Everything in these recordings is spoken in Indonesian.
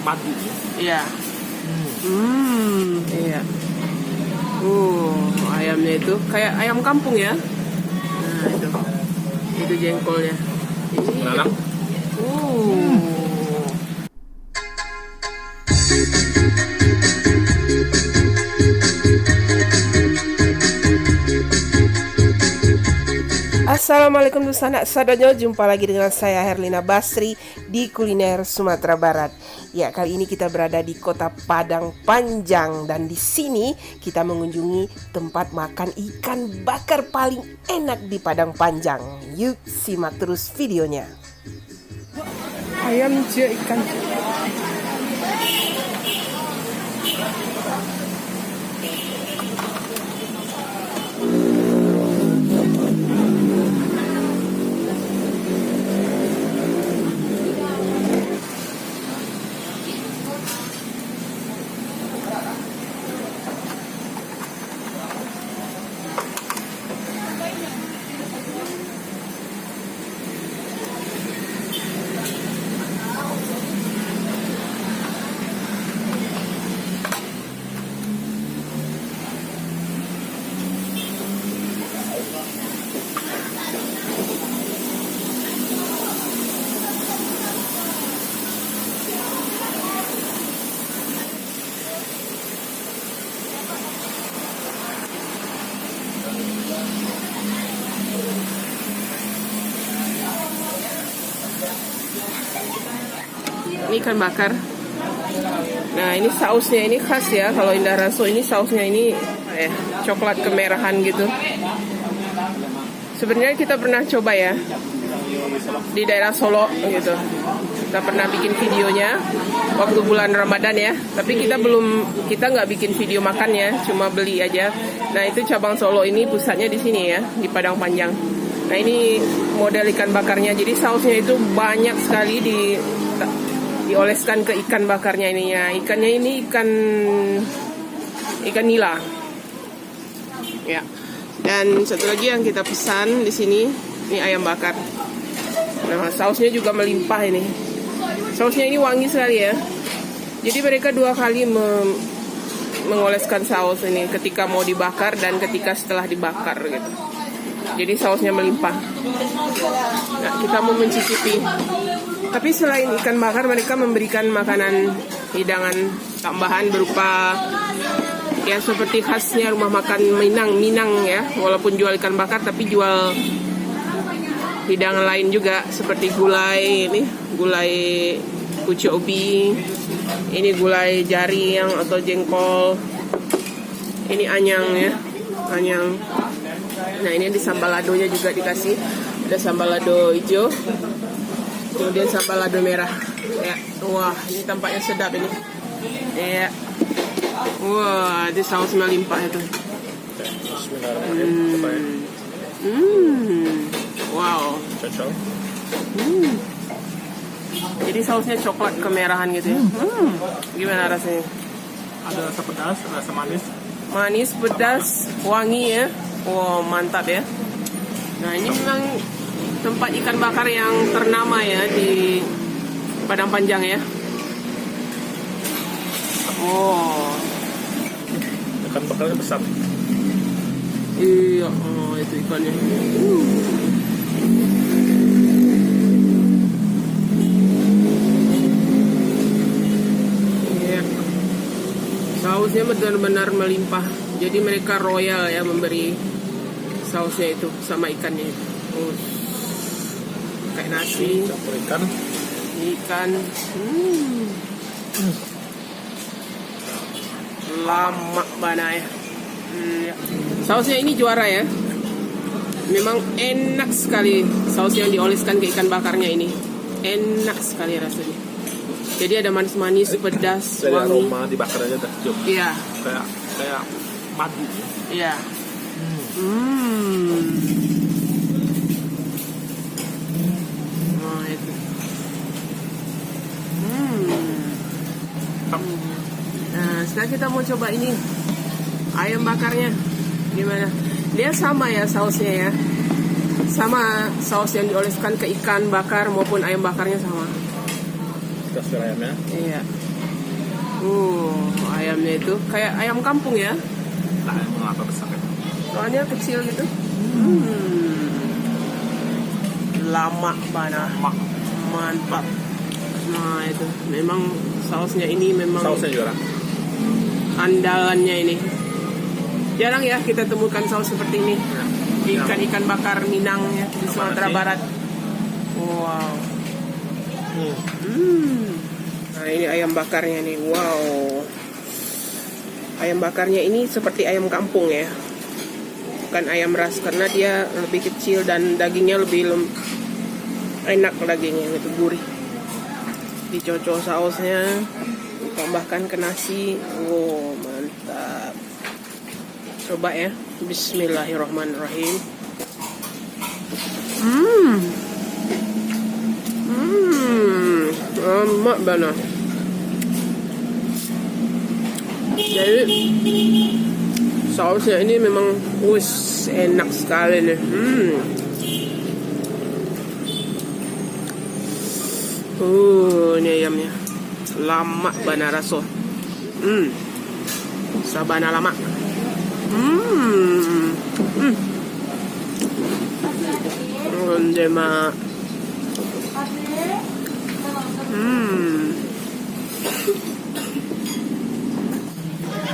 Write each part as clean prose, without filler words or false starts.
madu. Iya. Iya. Ayamnya itu kayak ayam kampung ya. Nah, itu jengkolnya. Enak. Assalamualaikum sanak sadonyo, jumpa lagi dengan saya Herlina Basri di Kuliner Sumatera Barat. Ya, kali ini kita berada di Kota Padang Panjang dan di sini kita mengunjungi tempat makan ikan bakar paling enak di Padang Panjang. Yuk simak terus videonya. Ayam je ikan. Ini ikan bakar. Nah, ini sausnya ini khas ya. Kalau Indah Raso ini sausnya ini coklat kemerahan gitu. Sebenarnya kita pernah coba ya di daerah Solo gitu. Kita pernah bikin videonya waktu bulan Ramadan ya. Tapi kita nggak bikin video makannya, cuma beli aja. Nah, itu cabang Solo ini pusatnya di sini ya, di Padang Panjang. Nah, ini model ikan bakarnya. Jadi sausnya itu banyak sekali dioleskan ke ikan bakarnya ininya. Ikannya ini ikan nila. Ya. Dan satu lagi yang kita pesan di sini, ini ayam bakar. Nah, sausnya juga melimpah ini. Sausnya ini wangi sekali ya. Jadi mereka dua kali mengoleskan saus ini ketika mau dibakar dan ketika setelah dibakar gitu. Jadi sausnya melimpah. Nah, kita mau mencicipi. Tapi selain ikan bakar, mereka memberikan makanan hidangan tambahan berupa ya seperti khasnya rumah makan Minang ya. Walaupun jual ikan bakar, tapi jual hidangan lain juga seperti gulai kucu ubi, ini gulai jaring atau jengkol, ini anyang ya, anyang. Nah, ini di sambal ladonya juga dikasih, ada sambal lado hijau. Kemudian sambal lado merah. Ya, wah, ini tampaknya sedap ini. Ya, wah, ini saus melimpah itu. Wow. Jadi sausnya coklat kemerahan gitu ya. Gimana rasanya? Ada rasa pedas, rasa manis. Manis, pedas, wangi ya. Wow, mantap ya. Nah, ini memang tempat ikan bakar yang ternama ya di Padang Panjang ya. Oh, Ikan bakarnya besar. iya, itu ikannya. Iya. Sausnya benar-benar melimpah. Jadi mereka royal ya memberi sausnya itu sama ikannya itu. Kayak nasi, Campur ikan. Lama banget ya. Sausnya ini juara ya. Memang enak sekali saus yang dioleskan ke ikan bakarnya ini. Enak sekali rasanya. Jadi ada manis-manis, pedas, dari wangi. aroma dibakar aja dah cium. Iya. Kayak madu. Iya. Oh, itu. Nah, sekarang kita mau coba ini ayam bakarnya. Gimana? Dia sama ya sausnya ya. Sama saus yang dioleskan ke ikan bakar maupun ayam bakarnya sama. Tekstur ayamnya. Iya. Ayamnya itu kayak ayam kampung ya. Nah, mengapa besar ya? Soalnya kecil gitu. Lama banget. Mantap. Nah itu memang sausnya ini memang Sausnya juara. andalannya ini. Jarang ya kita temukan saus seperti ini. Ikan bakar Minang ya di Sumatera Barat. Wow. Nah ini ayam bakarnya nih. Wow. Ayam bakarnya ini seperti ayam kampung ya. Bukan ayam ras karena dia lebih kecil dan dagingnya lebih enak, dagingnya itu gurih. Dicocol sausnya, ditambahkan ke nasi. Wow, mantap. Coba ya. Bismillahirrahmanirrahim. Emak banget. Jadi sausnya ini memang enak sekali nih. Ini ayamnya lama bana raso. Sabana lama. Mak.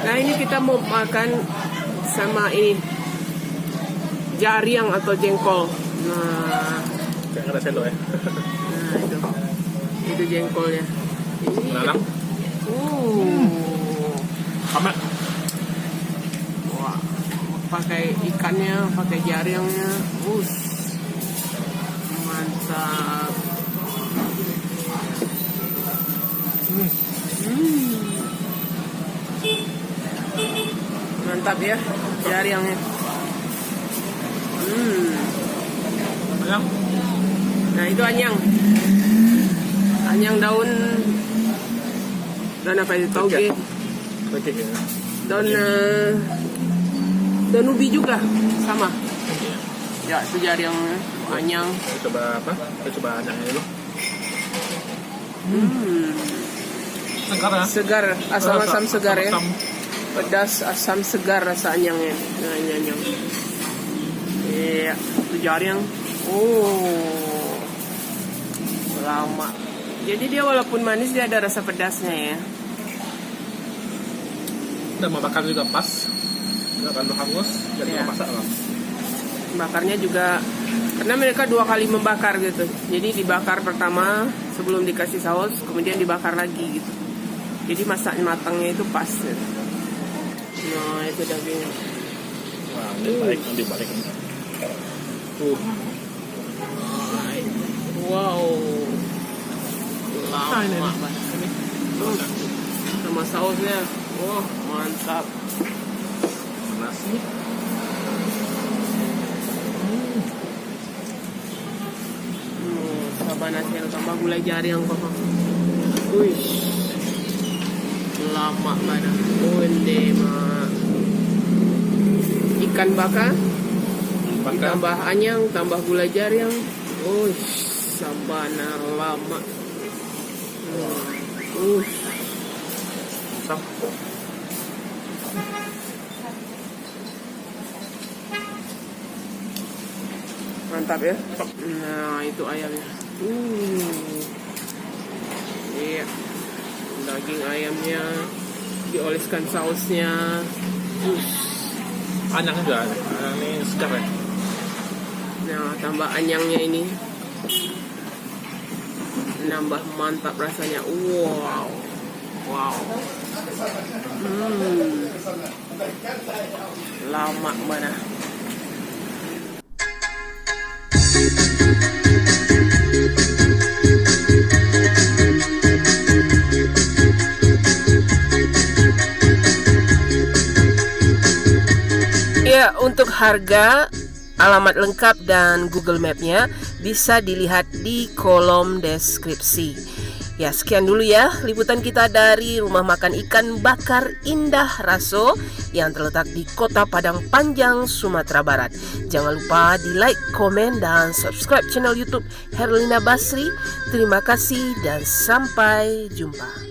Nah ini kita mau makan sama ini jariang atau jengkol. Nah, Kayak ada sendok ya. nah itu jengkolnya. Ini. Menanam. Sama. Wah, pakai ikannya, pakai jariangnya. Mantap. Mantap ya jariangnya. Anyang. Nah itu anyang daun apa itu toge, Oke ya. daun ubi juga sama. Ya itu jariangnya anyang. Kita coba apa? Kita coba anyangnya dulu. Segar ya. Segar, asam segar ya. Asam. Pedas, asam segar rasa anyangnya. Nah ini anyang. Iya, itu jariang. Lama. Jadi dia walaupun manis dia ada rasa pedasnya ya. Dan membakar juga pas. Nggak akan hangus. Jadi Iya. masak lah. Bakarnya juga karena mereka 2 kali membakar gitu. Jadi dibakar pertama sebelum dikasih saus, kemudian dibakar lagi gitu. Jadi matangnya itu pas. Gitu. Nah itu dagingnya. Wah, ini balik. Wow. Lama ini. banget. Sama sausnya. Wah, mantap. Nasi. Sabana sel tambah gulai jariang kok. Wih. Lama banget. Mak. Ikan bakar ditambah anyang, tambah gula jariang. Sabana lama. Mantap ya. Nah itu ayamnya. Iya. Daging ayamnya dioleskan sausnya. Anyang juga. Anyang ini segar ya. Nah, tambah anyangnya ini. Nambah mantap rasanya. Wow. Lama mana. Ya, untuk harga, alamat lengkap dan Google Map-nya bisa dilihat di kolom deskripsi. Ya, sekian dulu ya liputan kita dari Rumah Makan Ikan Bakar Indah Raso yang terletak di Kota Padang Panjang, Sumatera Barat. Jangan lupa di like, komen, dan subscribe channel YouTube Herlina Basri. Terima kasih dan sampai jumpa.